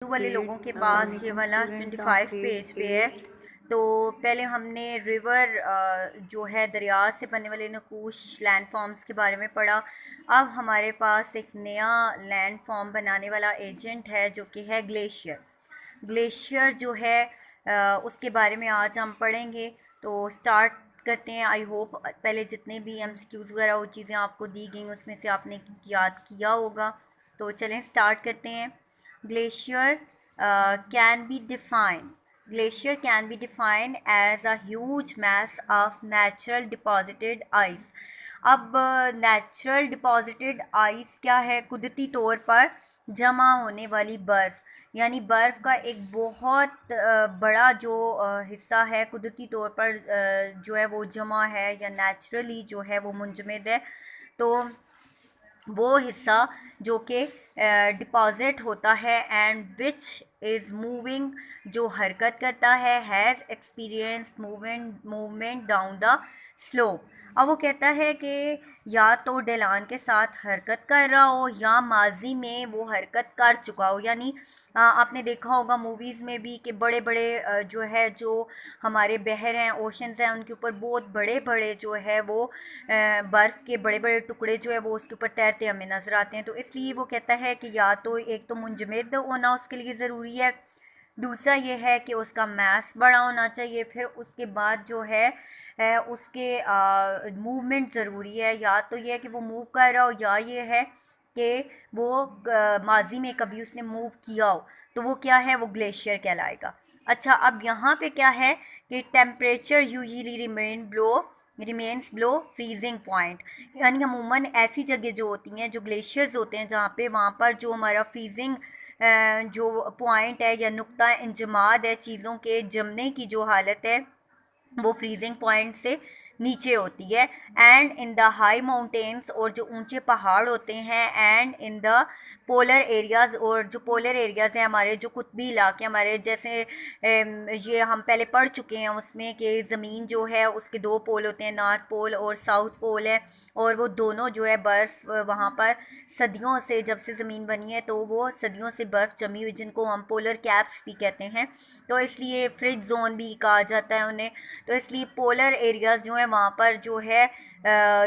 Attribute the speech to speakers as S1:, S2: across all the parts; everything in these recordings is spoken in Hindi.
S1: वाले
S2: Okay,
S1: लोगों के पास ये
S2: Assalamualaikum
S1: वाला
S2: students of
S1: 25
S2: grade
S1: पेज पे है।
S2: 8th.
S1: तो पहले हमने रिवर जो है दरिया से बनने वाले नकूश लैंड फॉर्म्स के बारे में पढ़ा। अब हमारे पास एक नया लैंड फॉर्म बनाने वाला एजेंट है जो कि है ग्लेशियर। ग्लेशियर जो है उसके बारे में आज हम पढ़ेंगे। तो स्टार्ट करते हैं। आई होप पहले जितने भी एमसीक्यूज़ वगैरह वो चीज़ें आपको दी गई उसमें से आपने याद किया होगा। तो चलें स्टार्ट करते हैं। Glacier can be defined Glacier can be defined as a huge mass of natural deposited ice। अब नेचुरल डिपॉजिटेड आइस क्या है? कुदरती तौर पर जमा होने वाली बर्फ़, यानी बर्फ़ का एक बहुत बड़ा जो हिस्सा है कुदरती तौर पर जो है वो जमा है या नेचुरली जो है वो मुंजमद है। तो वो हिस्सा जो कि डिपॉज़िट होता है एंड विच इज़ मूविंग, जो हरकत करता है, has experience movement down the slope. अब वो कहता है कि या तो ढलान के साथ हरकत कर रहा हो या माजी में वो हरकत कर चुका हो। यानी आपने देखा होगा मूवीज़ में भी कि बड़े बड़े जो हमारे बहर हैं, ओशंस हैं, उनके ऊपर बहुत बड़े बड़े जो है वो बर्फ़ के बड़े बड़े टुकड़े जो है वो उसके ऊपर तैरते हमें नज़र आते हैं। तो इसलिए वो कहता है कि या तो एक तो मुंजमद होना उसके लिए ज़रूरी है, दूसरा ये है कि उसका मास बड़ा होना चाहिए, फिर उसके बाद जो है उसके मूवमेंट ज़रूरी है। या तो ये है कि वो मूव कर रहा हो या ये है कि वो माजी में कभी उसने मूव किया हो, तो वो क्या है? वो ग्लेशियर कहलाएगा। अच्छा, अब यहाँ पे क्या है कि temperature usually remains blow freezing point. यानी अमूमन ऐसी जगह जो होती हैं, जो ग्लेशियर्स होते हैं, जहाँ पे वहाँ पर जो हमारा फ्रीजिंग जो पॉइंट है या नुक्ता इंजमाद है, चीज़ों के जमने की जो हालत है वो फ्रीजिंग पॉइंट से नीचे होती है। And in the high mountains, और जो ऊंचे पहाड़ होते हैं, and in the polar areas, और जो पोलर एरियाज़ हैं हमारे, जो कुतबी इलाके हमारे, जैसे ये हम पहले पढ़ चुके हैं उसमें कि ज़मीन जो है उसके दो पोल होते हैं, नॉर्थ पोल और साउथ पोल है, और वो दोनों जो है बर्फ़ वहाँ पर सदियों से, जब से ज़मीन बनी है तो वो सदियों से बर्फ़ जमी हुई, जिनको हम पोलर कैप्स भी कहते हैं। तो इसलिए फ्रिज जोन भी कहा जाता है उन्हें। तो इसलिए पोलर एरियाज़ जो हैं वहाँ पर जो है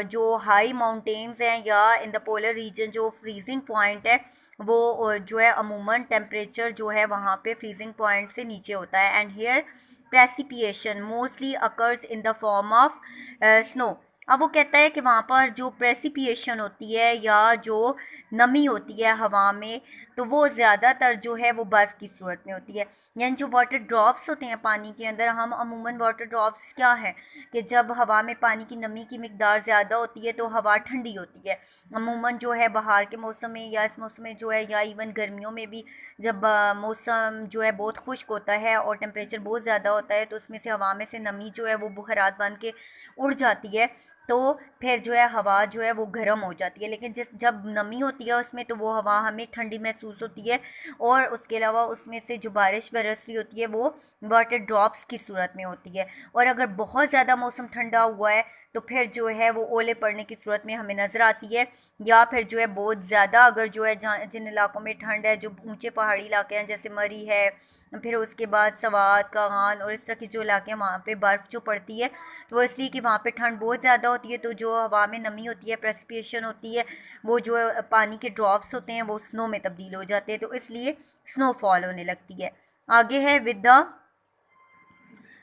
S1: जो हाई माउंटेन्स हैं या इन द पोलर रीजन जो फ्रीजिंग पॉइंट है वो जो है अमूमन टेम्परेचर जो है वहाँ पे फ्रीजिंग पॉइंट से नीचे होता है। And here precipitation mostly occurs in the form of snow. अब वो कहता है कि वहाँ पर जो प्रेसिपिएशन होती है या जो नमी होती है हवा में, तो वो ज़्यादातर जो है वो बर्फ़ की सूरत में होती है। यानी जो वाटर ड्रॉप्स होते हैं पानी के अंदर, हम अमूमन वाटर ड्रॉप्स क्या है कि जब हवा में पानी की नमी की मिकदार ज़्यादा होती है तो हवा ठंडी होती है। अमूमन जो है बाहर के मौसम में या इस मौसम में जो है, या इवन गर्मियों में भी, जब मौसम जो है बहुत खुश्क होता है और टेम्परेचर बहुत ज़्यादा होता है, तो उसमें से हवा में से नमी जो है वो बुखरात बन के उड़ जाती है। तो फिर जो है हवा जो है वो गर्म हो जाती है। लेकिन जब नमी होती है उसमें, तो वो हवा हमें ठंडी महसूस होती है। और उसके अलावा उसमें से जो बारिश बरस रही होती है वो वाटर ड्रॉप्स की सूरत में होती है। और अगर बहुत ज़्यादा मौसम ठंडा हुआ है तो फिर जो है वो ओले पड़ने की सूरत में हमें नज़र आती है। या फिर जो है बहुत ज़्यादा अगर जो है जहाँ जिन इलाकों में ठंड है, जो ऊंचे पहाड़ी इलाके हैं जैसे मरी है, फिर उसके बाद सवात कागान और इस तरह के जो इलाके हैं वहाँ पे बर्फ़ जो पड़ती है, तो वो इसलिए कि वहाँ पे ठंड बहुत ज़्यादा होती है, तो जो हवा में नमी होती है, प्रेसिपिएशन होती है, वो जो पानी के ड्रॉप्स होते हैं वो स्नो में तब्दील हो जाते हैं, तो इसलिए स्नोफॉल होने लगती है। आगे है with the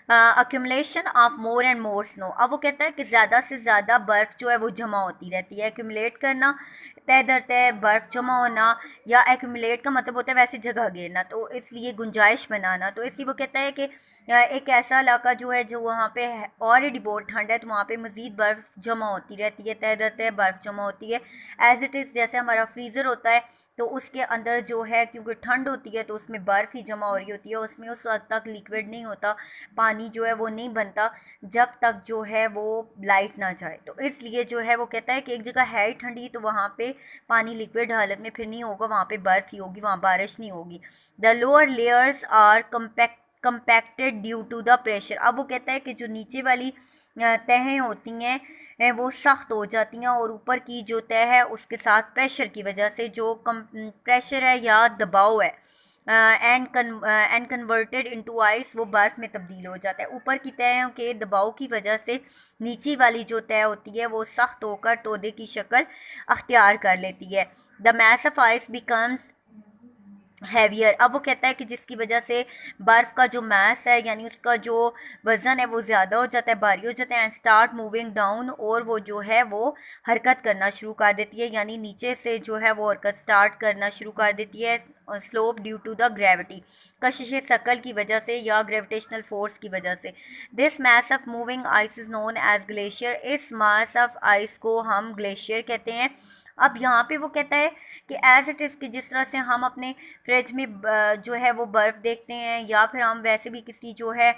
S1: accumulation of more and more snow. अब वो कहता है कि ज़्यादा से ज़्यादा बर्फ़ जो है वो जमा होती रहती है। एक्यूमुलेट करना, तय दर तय बर्फ़ जमा होना, या एक्यूमुलेट का मतलब होता है वैसे जगह घेरना, तो इसलिए गुंजाइश बनाना। तो इसलिए वो कहता है कि एक ऐसा इलाका जो है जो वहाँ पे ऑलरेडी बहुत ठंड है, तो वहाँ पे मज़ीद बर्फ़ जमा होती रहती है, तय दर तय बर्फ़ जमा होती है। एज़ इट इज़ जैसे हमारा फ्रीज़र होता है, तो उसके अंदर जो है क्योंकि ठंड होती है तो उसमें बर्फ़ ही जमा हो रही होती है, उसमें उस वक्त तक लिक्विड नहीं होता, पानी जो है वो नहीं बनता जब तक जो है वो लाइट ना जाए। तो इसलिए जो है वो कहता है कि एक जगह है ही ठंडी, तो वहाँ पे पानी लिक्विड हालत में फिर नहीं होगा, वहाँ पे बर्फ़ ही होगी, वहाँ बारिश नहीं होगी। The lower layers are compacted due to the pressure. अब वो कहता है कि जो नीचे वाली तहें होती हैं वो सख्त हो जाती हैं, और ऊपर की जो तह है उसके साथ प्रेशर की वजह से, जो कम प्रेशर है या दबाव है, एंड कन्वर्टेड इनटू आइस, वो बर्फ़ में तब्दील हो जाता है। ऊपर की तह के दबाव की वजह से नीचे वाली जो तह होती है वो सख्त होकर तोदे की शक्ल अख्तियार कर लेती है। The mass of ice becomes heavier. अब वो कहता है कि जिसकी वजह से बर्फ़ का जो मास है यानी उसका जो वज़न है वो ज़्यादा हो जाता है, भारी हो जाता है। एंड स्टार्ट मूविंग डाउन, और वो जो है वो हरकत करना शुरू कर देती है, यानी नीचे से जो है वो हरकत स्टार्ट करना शुरू कर देती है slope due to the gravity, कशिश शकल की वजह से या ग्रेविटेशनल फोर्स की वजह से। This mass of moving ice is known as glacier. इस मास ऑफ आइस को हम ग्लेशियर कहते हैं। अब यहाँ पे वो कहता है कि एज़ इट इज़ कि जिस तरह से हम अपने फ्रिज में जो है वो बर्फ़ देखते हैं, या फिर हम वैसे भी किसी जो है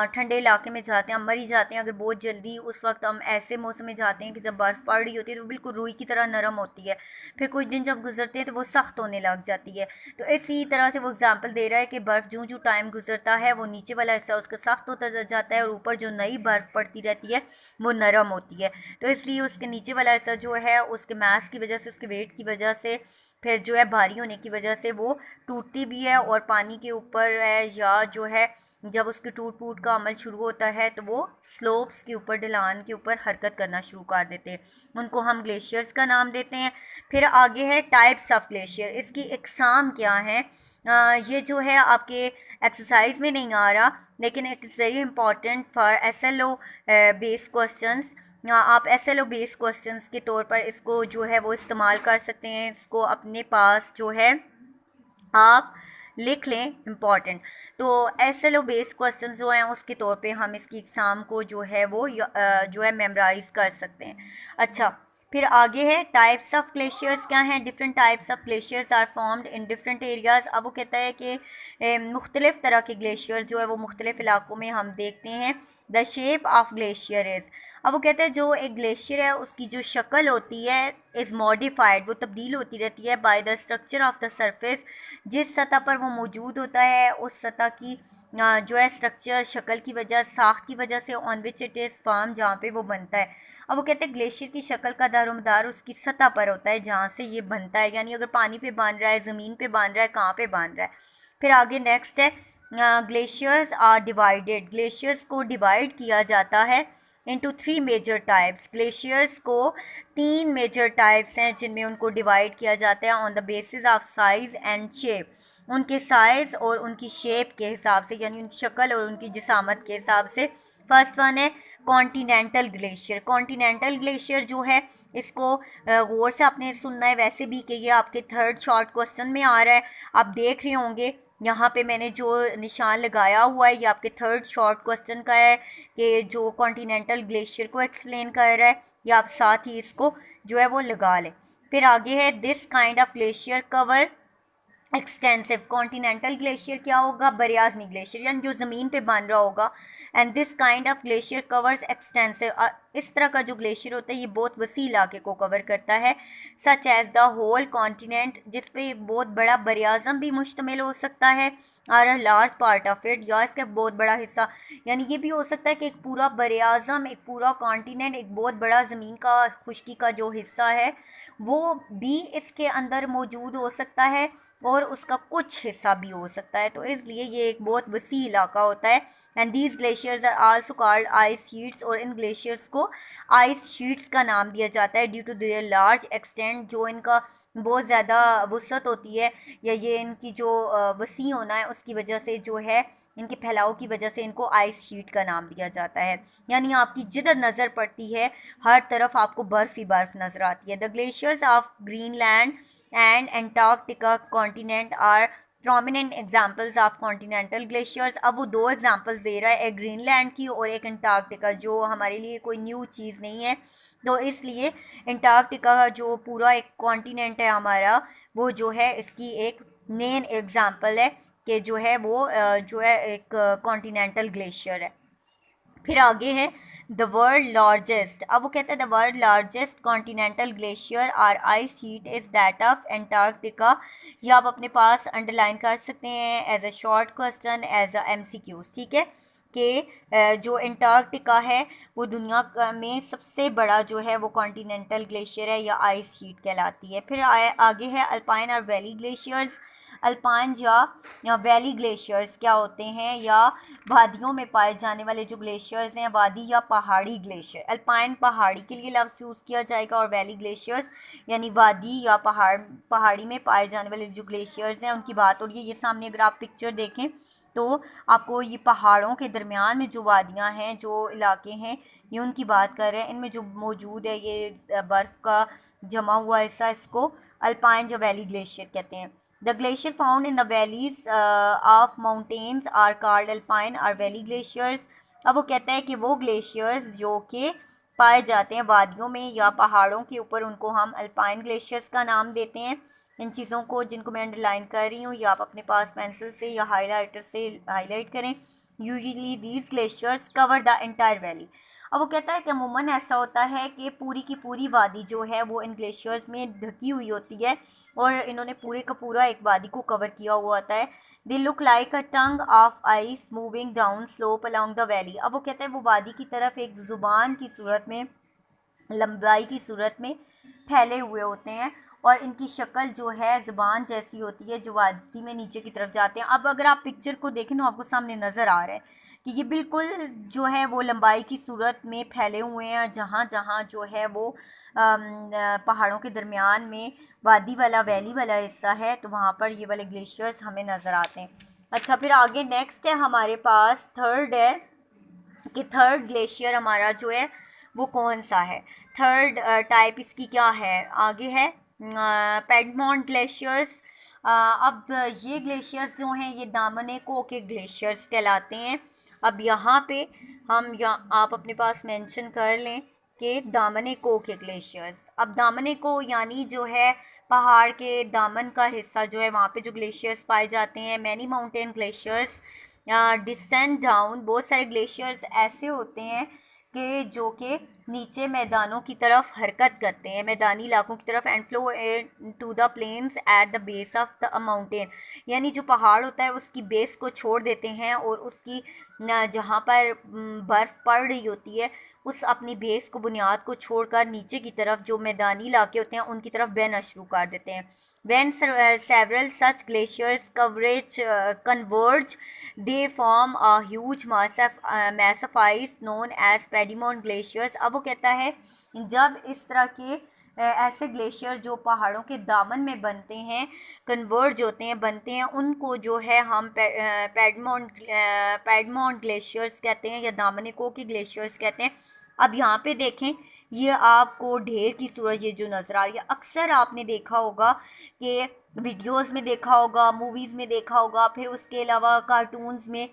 S1: ठंडे इलाके में जाते हैं, हम मर ही जाते हैं अगर बहुत जल्दी उस वक्त हम ऐसे मौसम में जाते हैं कि जब बर्फ़ पड़ रही होती है तो बिल्कुल रुई की तरह नरम होती है, फिर कुछ दिन जब गुजरते हैं तो वो सख्त होने लग जाती है। तो इसी तरह से वो एग्जाम्पल दे रहा है कि बर्फ़ जो जो टाइम गुजरता है वो नीचे वाला हिस्सा उसका सख्त होता जाता है और ऊपर जो नई बर्फ़ पड़ती रहती है वो नरम होती है। तो इसलिए उसके नीचे वाला हिस्सा जो है उसके मास की वजह से, उसके वेट की वजह से, फिर जो है भारी होने की वजह से वो टूटती भी है, और पानी के ऊपर है या जो है जब उसके टूट फूट का अमल शुरू होता है तो वो स्लोप्स के ऊपर, ढलान के ऊपर हरकत करना शुरू कर देते हैं। उनको हम ग्लेशियर्स का नाम देते हैं। फिर आगे है टाइप्स ऑफ ग्लेशियर। इसकी इकसाम क्या है, ये जो है आपके एक्सरसाइज में नहीं आ रहा, लेकिन it is very important for SLO base questions. आप SLO बेस क्वेश्चंस के तौर पर इसको जो है वो इस्तेमाल कर सकते हैं। इसको अपने पास जो है आप लिख लें, इम्पॉर्टेंट। तो SLO बेस क्वेश्चंस जो हैं उसके तौर पे हम इसकी एग्ज़ाम को जो है वो जो है मेमोराइज़ कर सकते हैं। अच्छा, फिर आगे है टाइप्स ऑफ ग्लेशियर्स क्या हैं। Different types of glaciers are formed in different areas. अब वो कहता है कि मुख्तलिफ़ तरह के ग्लेशियर्स जो है वो मुख्तलिफ़ इलाकों में हम देखते हैं। The shape of glacier is, अब वो कहते हैं जो एक ग्लेशियर है उसकी जो शक्ल होती है इज़ मॉडिफाइड, वो तब्दील होती रहती है by the structure of the surface, जिस सतह पर वो मौजूद होता है उस सतह की जो है स्ट्रक्चर, शक्ल की वजह, साख्त की वजह से, on which it is form, जहाँ पे वो बनता है। अब वो कहते हैं ग्लेशियर की शक्ल का दारोमदार उसकी सतह पर होता है जहाँ से ये बनता है, यानी अगर पानी पे बांध रहा है, ज़मीन पे बांध रहा है, कहाँ पे बांध रहा है। फिर आगे नेक्स्ट है ग्लेशियर्स आर डिवाइडेड। ग्लेशियर्स को डिवाइड किया जाता है इनटू 3 मेजर टाइप्स। ग्लेशियर्स को 3 मेजर टाइप्स हैं जिनमें उनको डिवाइड किया जाता है on the basis of size and shape, उनके साइज़ और उनकी शेप के हिसाब से, यानी उनकी शक्ल और उनकी जिसामत के हिसाब से। फर्स्ट वन है कॉन्टिनेंटल ग्लेशियर। कॉन्टिनेंटल ग्लेशियर जो है इसको गौर से आपने सुनना है वैसे भी कि ये आपके थर्ड शॉर्ट क्वेश्चन में आ रहा है। आप देख रहे होंगे यहाँ पे मैंने जो निशान लगाया हुआ है ये आपके थर्ड शॉर्ट क्वेश्चन का है कि जो कॉन्टिनेंटल ग्लेशियर को एक्सप्लेन कर रहा है, या आप साथ ही इसको जो है वो लगा लें। फिर आगे है this kind of glacier cover extensive. Continental glacier क्या होगा, बरियाज़मी ग्लेशियर, यानी जो ज़मीन पे बन रहा होगा। And this kind of glacier covers extensive, इस तरह का जो ग्लेशियर होता है ये बहुत वसी इलाके को कवर करता है। Such as the whole continent, जिस पे एक बहुत बड़ा बरियाज़म भी मुश्तमिल हो सकता है, और a large part of it, या इसका बहुत बड़ा हिस्सा, यानी ये भी हो सकता है कि एक पूरा बरियाज़म, एक पूरा कॉन्टिनेंट, एक बहुत बड़ा ज़मीन का खुश्की का जो हिस्सा है वो भी इसके अंदर मौजूद हो सकता है, और उसका कुछ हिस्सा भी हो सकता है। तो इसलिए ये एक बहुत वसी इलाका होता है। And these glaciers are also called ice sheets, और इन ग्लेशियर्स को आइस शीट्स का नाम दिया जाता है due to their large extent, जो इनका बहुत ज़्यादा वसअत होती है, या ये इनकी जो वसी होना है उसकी वजह से जो है इनके फैलाव की वजह से इनको आइस शीट का नाम दिया जाता है। यानी आपकी जिधर नज़र पड़ती है हर तरफ आपको बर्फ़ ही बर्फ़ नज़र आती है। The glaciers of Greenland and Antarctica continent are prominent examples of continental glaciers. अब वो दो एग्जाम्पल्स दे रहा है, एक ग्रीनलैंड की और एक एंटार्क्टिका, जो हमारे लिए कोई न्यू चीज़ नहीं है। तो इसलिए एंटार्क्टिका का जो पूरा एक कॉन्टिनेंट है हमारा, वो जो है इसकी एक मेन एग्जाम्पल है कि जो है वो जो है एक कॉन्टिनेंटल ग्लेशियर है। फिर आगे है द वर्ल्ड लार्जेस्ट। अब वो कहते हैं the world largest continental glacier are ice sheet is that of Antarctica. ये आप अपने पास अंडरलाइन कर सकते हैं as a short question, as a MCQs, ठीक है। कि जो एंटार्क्टिका है वो दुनिया में सबसे बड़ा जो है वो कॉन्टिनेंटल ग्लेशियर है या आइस शीट कहलाती है। फिर आगे है alpine or valley glaciers. Alpine या वैली ग्लेशियर्स क्या होते हैं, या वादियों में पाए जाने वाले जो ग्लेशियर्स हैं, वादी या पहाड़ी ग्लेशियर। अल्पाइन पहाड़ी के लिए लफ्ज़ यूज़ किया जाएगा, और वैली ग्लेशियर्स यानी वादी या पहाड़ी में पाए जाने वाले जो ग्लेशियर्स हैं उनकी बात हो रही है। ये सामने अगर आप पिक्चर देखें तो आपको ये पहाड़ों के दरमियान में जो वादियाँ हैं, जो इलाके हैं, ये उनकी बात कर रहे हैं। इनमें जो मौजूद है ये बर्फ़ का जमा हुआ हिस्सा, इसको अल्पाइन या वैली ग्लेशियर कहते हैं। The glacier found in the valleys of mountains are called alpine or valley glaciers. अब वो कहता है कि वो ग्लेशियर्स जो कि पाए जाते हैं वादियों में या पहाड़ों के ऊपर, उनको हम अल्पाइन ग्लेशियर्स का नाम देते हैं। इन चीज़ों को जिनको मैं अंडरलाइन कर रही हूँ, या आप अपने पास पेंसिल से या हाईलाइटर से हाईलाइट करें। Usually these glaciers cover the entire valley. अब वो कहता है कि अमूमन ऐसा होता है कि पूरी की पूरी वादी जो है वो इन ग्लेशियर्स में ढकी हुई होती है, और इन्होंने पूरे का पूरा एक वादी को कवर किया हुआ होता है। They look like a tongue of ice moving down slope along the valley. अब वो कहता है वो वादी की तरफ एक ज़ुबान की सूरत में, लंबाई की सूरत में फैले हुए होते हैं, और इनकी शक्ल जो है ज़ुबान जैसी होती है, जो वादी में नीचे की तरफ जाते हैं। अब अगर आप पिक्चर को देखें तो आपको सामने नज़र आ रहा है कि ये बिल्कुल जो है वो लंबाई की सूरत में फैले हुए हैं। जहाँ जहाँ जो है वो पहाड़ों के दरमियान में वादी वाला वैली वाला हिस्सा है, तो वहाँ पर ये वाले ग्लेशियर्स हमें नज़र आते हैं। अच्छा, फिर आगे नेक्स्ट है हमारे पास थर्ड है कि थर्ड ग्लेशियर हमारा जो है वो कौन सा है। थर्ड टाइप इसकी क्या है, आगे है पेडमोंट ग्लेशियर्स। अब ये ग्लेशियर्स जो हैं ये दामनेको के ग्लेशियर्स कहलाते हैं। अब यहाँ पे हम आप अपने पास मेंशन कर लें कि दामनेको के ग्लेशियर्स। अब दामनेको यानी जो है पहाड़ के दामन का हिस्सा जो है, वहाँ पे जो ग्लेशियर्स पाए जाते हैं। Many mountain glaciers descend down. बहुत सारे ग्लेशियर्स ऐसे होते हैं कि जो कि नीचे मैदानों की तरफ हरकत करते हैं, मैदानी इलाकों की तरफ, and flow to the plains at the base of the mountain. यानी जो पहाड़ होता है उसकी बेस को छोड़ देते हैं, और उसकी जहाँ पर बर्फ़ पड़ रही होती है उस अपनी बेस को, बुनियाद को छोड़कर नीचे की तरफ जो मैदानी इलाके होते हैं उनकी तरफ बहना शुरू कर देते हैं। When several such glaciers converge, they form a huge mass of ice known as Piedmont glaciers। अब वो कहता है जब इस तरह के ऐसे ग्लेशियर जो पहाड़ों के दामन में बनते हैं, कन्वर्ज होते हैं, बनते हैं, उनको जो है हम पैडमोंट ग्लेशियर्स कहते हैं, या दामनिको की ग्लेशियर्स कहते हैं। अब यहाँ पे देखें, ये आपको ढेर की सूरत ये जो नज़र आ रही है, अक्सर आपने देखा होगा कि वीडियोस में देखा होगा, मूवीज़ में देखा होगा, फिर उसके अलावा कार्टून्स में,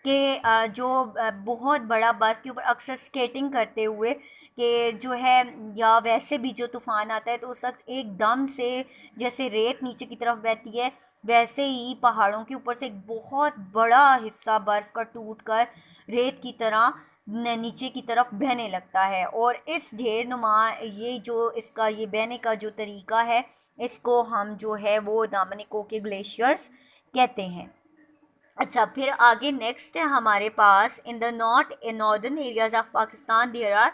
S1: कि जो बहुत बड़ा बर्फ़ के ऊपर अक्सर स्केटिंग करते हुए कि जो है, या वैसे भी जो तूफ़ान आता है तो उस वक्त एकदम से जैसे रेत नीचे की तरफ बहती है, वैसे ही पहाड़ों के ऊपर से एक बहुत बड़ा हिस्सा बर्फ़ का टूट कर रेत की तरह नीचे की तरफ बहने लगता है। और इस ढेर नुमा ये जो इसका ये बहने का जो तरीका है, इसको हम जो है वो दामनिको के ग्लेशियर्स कहते हैं। अच्छा, फिर आगे नेक्स्ट है हमारे पास in the northern areas of Pakistan there are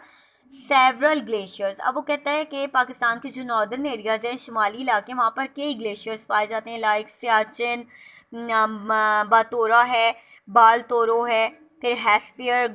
S1: several glaciers. अब वो कहता है कि पाकिस्तान के जो नॉर्दर्न एरियाज़ हैं, शुमाली इलाके, वहाँ पर कई ग्लेशियर्स पाए जाते हैं, लाइक सियाचिन, बातोरा है, बाल तोरो है, फिर हैस्पियर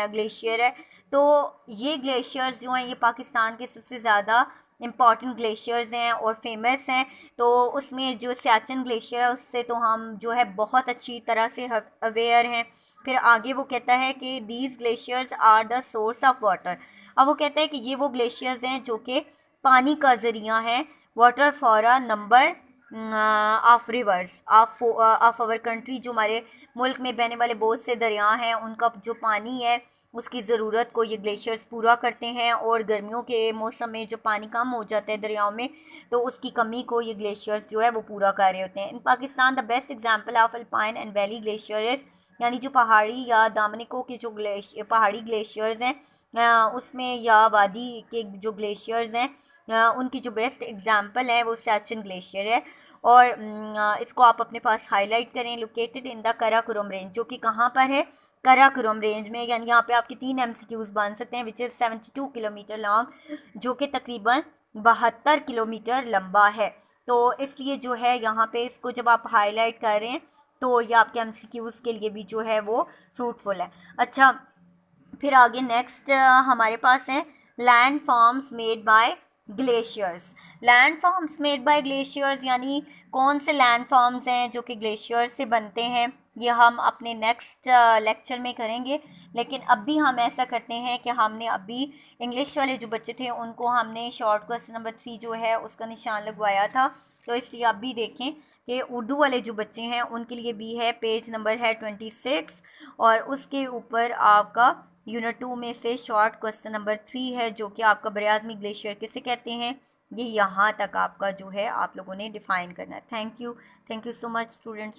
S1: ग्लेशियर है। तो ये ग्लेशियर्स जो हैं ये पाकिस्तान के सबसे ज़्यादा इम्पॉर्टेंट ग्लेशियर्स हैं और फेमस हैं। तो उसमें जो सियाचिन ग्लेशियर है उससे तो हम जो है बहुत अच्छी तरह से अवेयर हैं। फिर आगे वो कहता है कि these glaciers are the source of water. अब वो कहता है कि ये वो ग्लेशियर्स हैं जो कि पानी का ज़रिया हैं, water for a number of rivers of our country. जो हमारे मुल्क में बहने वाले बहुत से दरिया हैं, उनका जो पानी है उसकी ज़रूरत को ये ग्लेशियर्स पूरा करते हैं। और गर्मियों के मौसम में जो पानी कम हो जाता है दरियाओं में, तो उसकी कमी को ये ग्लेशियर्स जो है वो पूरा कर रहे होते हैं। In Pakistan the best example of alpine and valley glacier is, यानी जो पहाड़ी या दामनिको के जो पहाड़ी ग्लेशियर्स हैं उसमें, या वादी के जो ग्लेशियर्स हैं उनकी जो बेस्ट एग्जांपल है वो सियाचिन ग्लेशियर है। और इसको आप अपने पास हाईलाइट करें। Located in the Karakoram range, जो कि कहाँ पर है, कराकोरम रेंज में। यानी यहाँ पे आपके 3 MCQs बन सकते हैं, विच इज़ 72 किलोमीटर लॉन्ग, जो कि तकरीबन 72 किलोमीटर लंबा है। तो इसलिए जो है यहाँ पे इसको जब आप हाईलाइट कर रहे हैं तो ये आपके एमसीक्यूज़ के लिए भी जो है वो फ्रूटफुल है। अच्छा, फिर आगे नेक्स्ट हमारे पास है land forms made by glaciers. Land forms made by glaciers यानी कौन से लैंड फॉर्म्स हैं जो कि ग्लेशियर से बनते हैं, ये हम अपने नेक्स्ट लेक्चर में करेंगे। लेकिन अभी हम ऐसा करते हैं कि हमने अभी इंग्लिश वाले जो बच्चे थे उनको हमने शॉर्ट क्वेश्चन नंबर 3 जो है उसका निशान लगवाया था, तो इसलिए अभी देखें कि उर्दू वाले जो बच्चे हैं उनके लिए भी है, पेज नंबर है 26 और उसके ऊपर आपका यूनिट 2 में से शॉर्ट क्वेश्चन नंबर 3 है जो कि आपका बरआज़मी ग्लेशियर किसे कहते हैं, ये यहाँ तक आपका जो है आप लोगों ने डिफ़ाइन करना है। Thank you so much students.